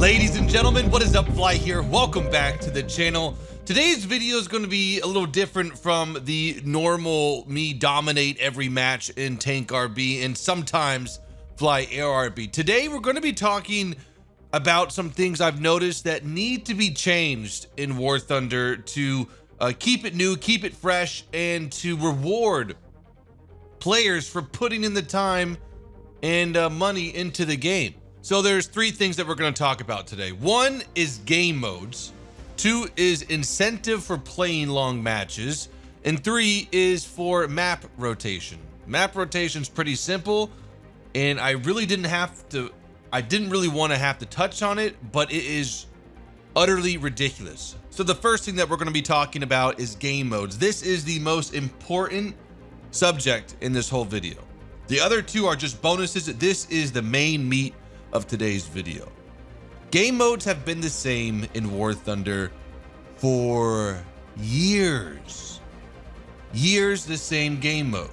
Ladies and gentlemen, what is up? Phly here. Welcome back to the channel. Today's video is going to be a little different from the normal me dominate every match in Tank RB and sometimes Phly Air RB. Today we're going to be talking about some things I've noticed that need to be changed in War Thunder to keep it new, keep it fresh, and to reward players for putting in the time and money into the game. So there's three things that we're going to talk about today. One is game modes. Two is incentive for playing long matches. And three is for map rotation. Map rotation is pretty simple, and I really didn't really want to have to touch on it, but it is utterly ridiculous. So the first thing that we're going to be talking about is game modes. This is the most important subject in this whole video. The other two are just bonuses. This is the main meat of today's video. Game modes have been the same in War Thunder for years. The same game mode.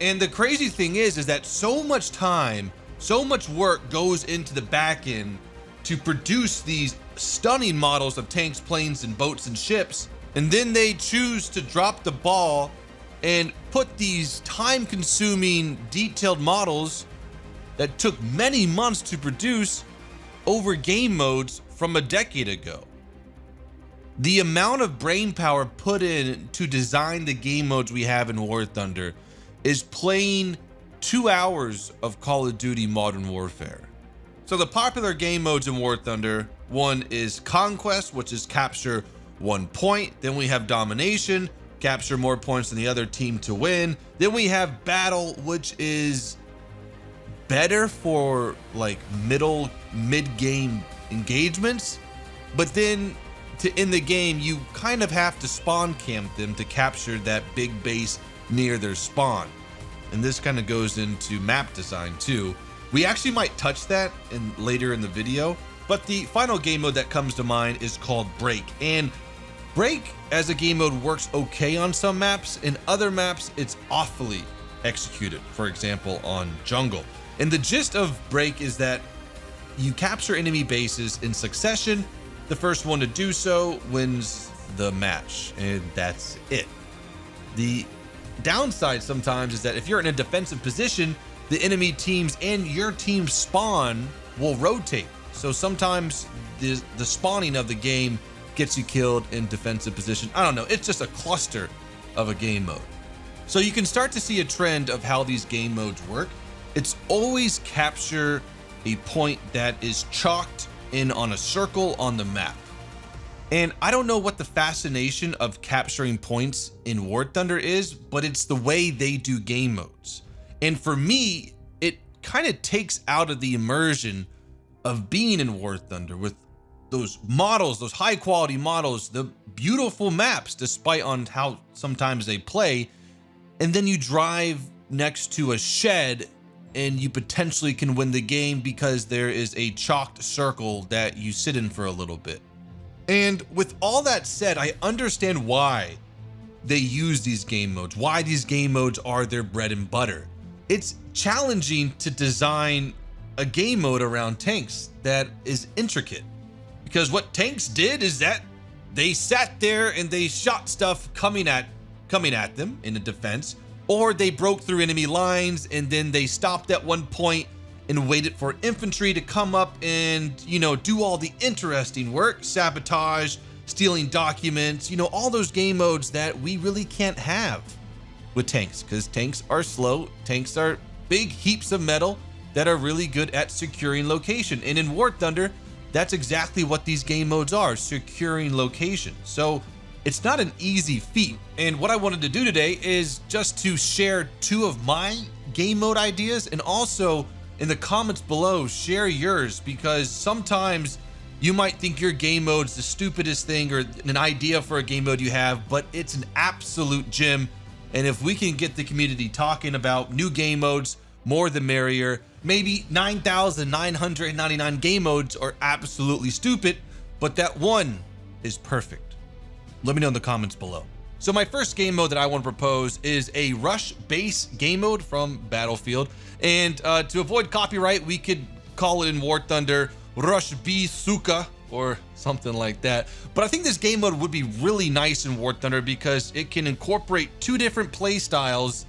And the crazy thing is that so much time, so much work goes into the back end to produce these stunning models of tanks, planes, and boats and ships. And then they choose to drop the ball and put these time-consuming, detailed models that took many months to produce over game modes from a decade ago. The amount of brain power put in to design the game modes we have in War Thunder is playing 2 hours of Call of Duty Modern Warfare. So the popular game modes in War Thunder, one is Conquest, which is capture 1 point. Then we have Domination, capture more points than the other team to win. Then we have Battle, which is better for like mid-game engagements, but then to end the game you kind of have to spawn camp them to capture that big base near their spawn. And this kind of goes into map design too. We actually might touch that later in the video, but the final game mode that comes to mind is called Break. And Break as a game mode works okay on some maps. In other maps it's awfully executed, for example on Jungle. And the gist of Break is that you capture enemy bases in succession. The first one to do so wins the match, and that's it. The downside sometimes is that if you're in a defensive position, the enemy teams and your team's spawn will rotate. So sometimes the spawning of the game gets you killed in defensive position. I don't know, it's just a cluster of a game mode. So you can start to see a trend of how these game modes work. It's always capture a point that is chalked in on a circle on the map. And I don't know what the fascination of capturing points in War Thunder is, but it's the way they do game modes. And for me, it kind of takes out of the immersion of being in War Thunder with those models, those high quality models, the beautiful maps, despite on how sometimes they play. And then you drive next to a shed and you potentially can win the game because there is a chalked circle that you sit in for a little bit. And with all that said, I understand why they use these game modes, why these game modes are their bread and butter. It's challenging to design a game mode around tanks that is intricate, because what tanks did is that they sat there and they shot stuff coming at them in a defense, or they broke through enemy lines and then they stopped at one point and waited for infantry to come up and, do all the interesting work, sabotage, stealing documents, all those game modes that we really can't have with tanks, because tanks are slow. Tanks are big heaps of metal that are really good at securing location. And in War Thunder, that's exactly what these game modes are, securing location. So it's not an easy feat. And what I wanted to do today is just to share two of my game mode ideas, and also in the comments below, share yours, because sometimes you might think your game mode's the stupidest thing or an idea for a game mode you have, but it's an absolute gem. And if we can get the community talking about new game modes, more the merrier. Maybe 9,999 game modes are absolutely stupid, but that one is perfect. Let me know in the comments below. So my first game mode that I want to propose is a rush base game mode from Battlefield. And to avoid copyright, we could call it in War Thunder Rush B Suka or something like that. But I think this game mode would be really nice in War Thunder because it can incorporate 2 different play styles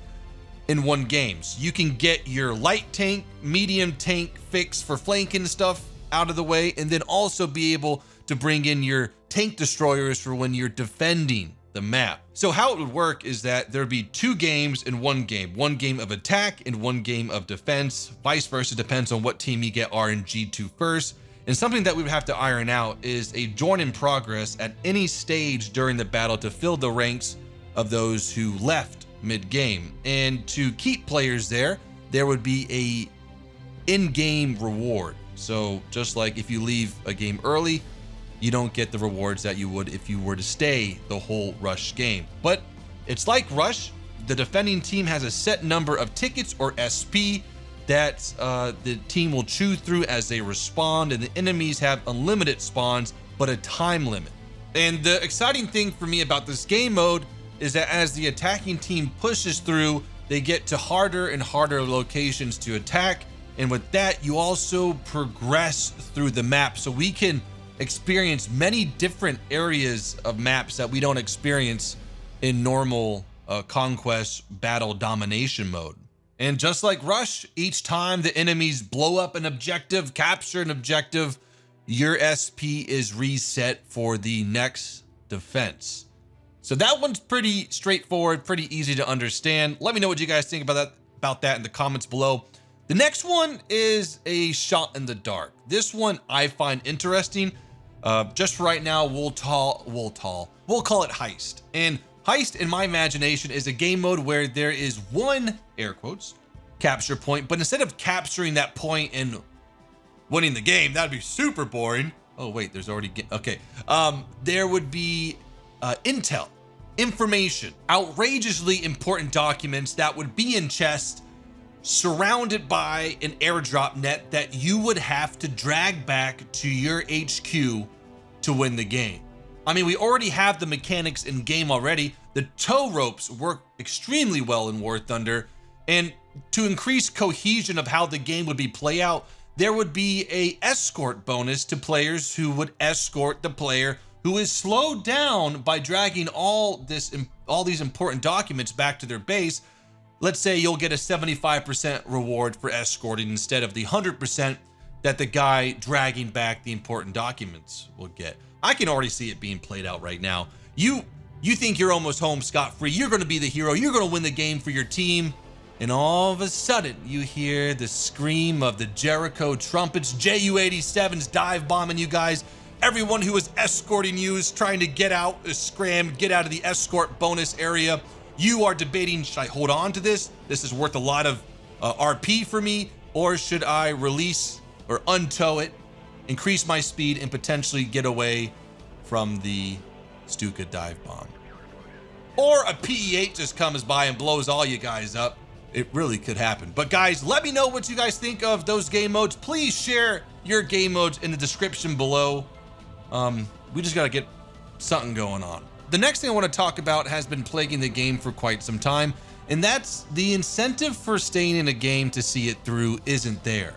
in one game. So you can get your light tank, medium tank fix for flanking stuff out of the way, and then also be able to bring in your tank destroyers for when you're defending the map. So how it would work is that there'd be 2 games in one game of attack and 1 game of defense, vice versa, depends on what team you get RNG to first. And something that we would have to iron out is a join in progress at any stage during the battle to fill the ranks of those who left mid-game. And to keep players there would be a in-game reward. So just like if you leave a game early, you don't get the rewards that you would if you were to stay the whole Rush game. But it's like Rush, the defending team has a set number of tickets or SP that the team will chew through as they respond, and the enemies have unlimited spawns, but a time limit. And the exciting thing for me about this game mode is that as the attacking team pushes through, they get to harder and harder locations to attack. And with that, you also progress through the map. So we can experience many different areas of maps that we don't experience in normal conquest battle domination mode. And just like Rush, each time the enemies blow up an objective, capture an objective, your SP is reset for the next defense. So that one's pretty straightforward, pretty easy to understand. Let me know what you guys think about that in the comments below. The next one is a shot in the dark. This one I find interesting. Just for right now, we'll call it Heist. And Heist, in my imagination, is a game mode where there is one, air quotes, capture point, but instead of capturing that point and winning the game, that'd be super boring. Oh wait, there's already, okay. There would be intel, information, outrageously important documents that would be in chests surrounded by an airdrop net that you would have to drag back to your HQ to win the game. I mean, we already have the mechanics in game already. The tow ropes work extremely well in War Thunder, and to increase cohesion of how the game would be play out, there would be a escort bonus to players who would escort the player who is slowed down by dragging all these important documents back to their base. Let's say you'll get a 75% reward for escorting instead of the 100% that the guy dragging back the important documents will get. I can already see it being played out right now. You think you're almost home scot-free. You're going to be the hero. You're going to win the game for your team. And all of a sudden, you hear the scream of the Jericho trumpets. Ju-87's dive bombing you guys. Everyone who is escorting you is trying to get out, get out of the escort bonus area. You are debating, should I hold on to this? This is worth a lot of RP for me. Or should I release or untow it, increase my speed, and potentially get away from the Stuka dive bomb? Or a PE-8 just comes by and blows all you guys up. It really could happen. But guys, let me know what you guys think of those game modes. Please share your game modes in the description below. We just gotta get something going on. The next thing I want to talk about has been plaguing the game for quite some time, and that's the incentive for staying in a game to see it through isn't there.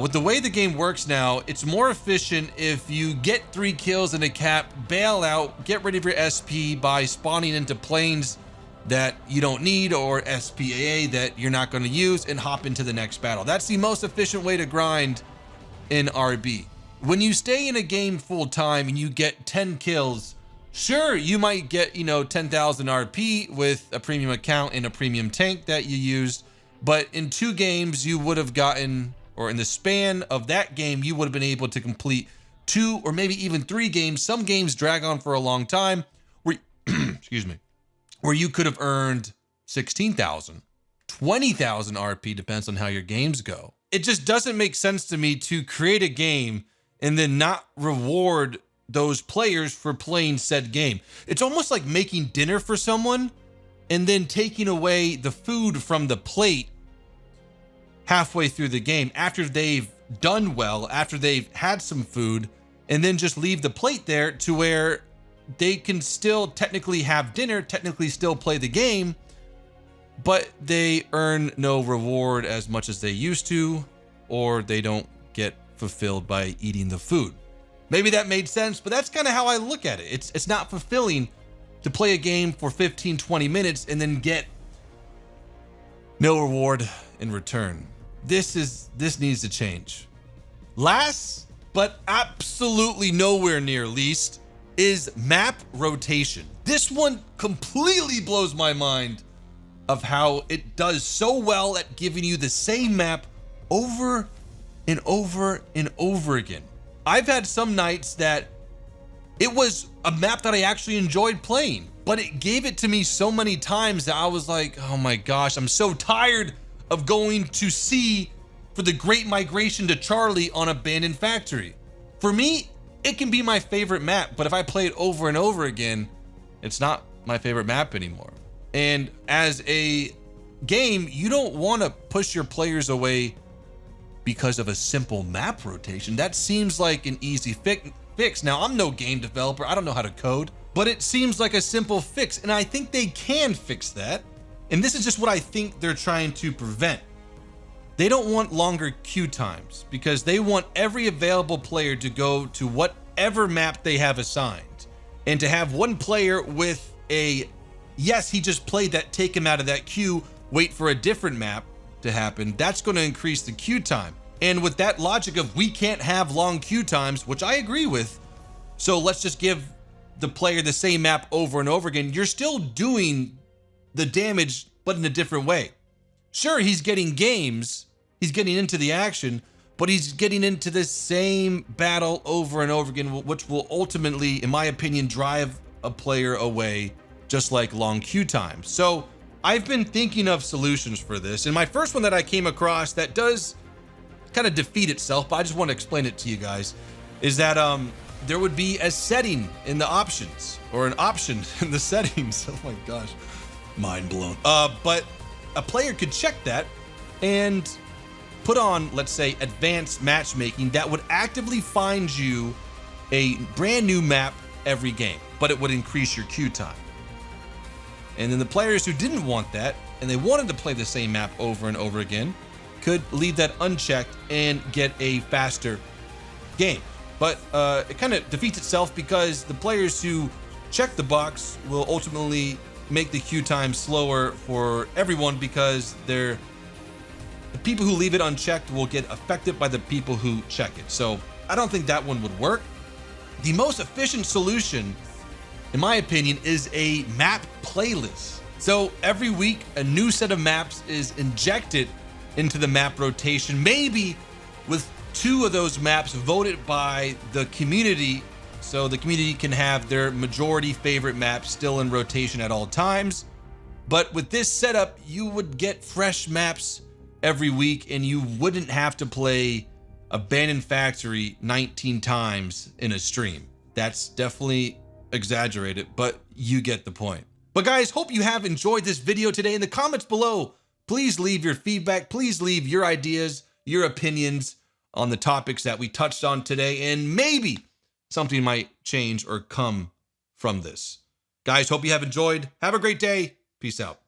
With the way the game works now, it's more efficient if you get 3 kills in a cap, bail out, get rid of your SP by spawning into planes that you don't need or SPAA that you're not going to use, and hop into the next battle. That's the most efficient way to grind in RB. When you stay in a game full time and you get 10 kills, sure, you might get, 10,000 RP with a premium account and a premium tank that you used, but in 2 games you would have gotten, or in the span of that game, you would have been able to complete 2 or maybe even 3 games. Some games drag on for a long time where, excuse me, where you could have earned 16,000, 20,000 RP, depends on how your games go. It just doesn't make sense to me to create a game and then not reward those players for playing said game. It's almost like making dinner for someone and then taking away the food from the plate halfway through the game after they've done well, after they've had some food, and then just leave the plate there to where they can still technically have dinner, technically still play the game, but they earn no reward as much as they used to, or they don't get fulfilled by eating the food. Maybe that made sense, but that's kind of how I look at it. It's not fulfilling to play a game for 15, 20 minutes and then get no reward in return. This needs to change. Last, but absolutely nowhere near least, is map rotation. This one completely blows my mind of how it does so well at giving you the same map over and over and over again. I've had some nights that it was a map that I actually enjoyed playing, but it gave it to me so many times that I was like, oh my gosh, I'm so tired of going to C for the Great Migration to Charlie on Abandoned Factory. For me, it can be my favorite map, but if I play it over and over again, it's not my favorite map anymore. And as a game, you don't want to push your players away because of a simple map rotation. That seems like an easy fix. Now, I'm no game developer. I don't know how to code, but it seems like a simple fix, and I think they can fix that. And this is just what I think they're trying to prevent. They don't want longer queue times because they want every available player to go to whatever map they have assigned, and to have one player with a, yes, he just played that, take him out of that queue, wait for a different map to happen. That's going to increase the queue time. And with that logic of we can't have long queue times, which I agree with, so let's just give the player the same map over and over again, you're still doing the damage, but in a different way. Sure, he's getting games, he's getting into the action, but he's getting into the same battle over and over again, which will ultimately, in my opinion, drive a player away, just like long queue times. So I've been thinking of solutions for this, and my first one that I came across that does kind of defeat itself, but I just want to explain it to you guys, is that there would be a setting in the options, or an option in the settings. Oh my gosh, mind blown. But a player could check that and put on, let's say, advanced matchmaking that would actively find you a brand new map every game, but it would increase your queue time. And then the players who didn't want that, and they wanted to play the same map over and over again, could leave that unchecked and get a faster game. But it kind of defeats itself because the players who check the box will ultimately make the queue time slower for everyone, because the people who leave it unchecked will get affected by the people who check it. So I don't think that one would work. The most efficient solution, in my opinion, is a map playlist. So every week, a new set of maps is injected into the map rotation, maybe with 2 of those maps voted by the community, so the community can have their majority favorite maps still in rotation at all times. But with this setup, you would get fresh maps every week, and you wouldn't have to play Abandoned Factory 19 times in a stream. That's definitely exaggerated, but you get the point. But guys, hope you have enjoyed this video today. In the comments below, please leave your feedback. Please leave your ideas, your opinions on the topics that we touched on today, and maybe something might change or come from this. Guys, hope you have enjoyed. Have a great day. Peace out.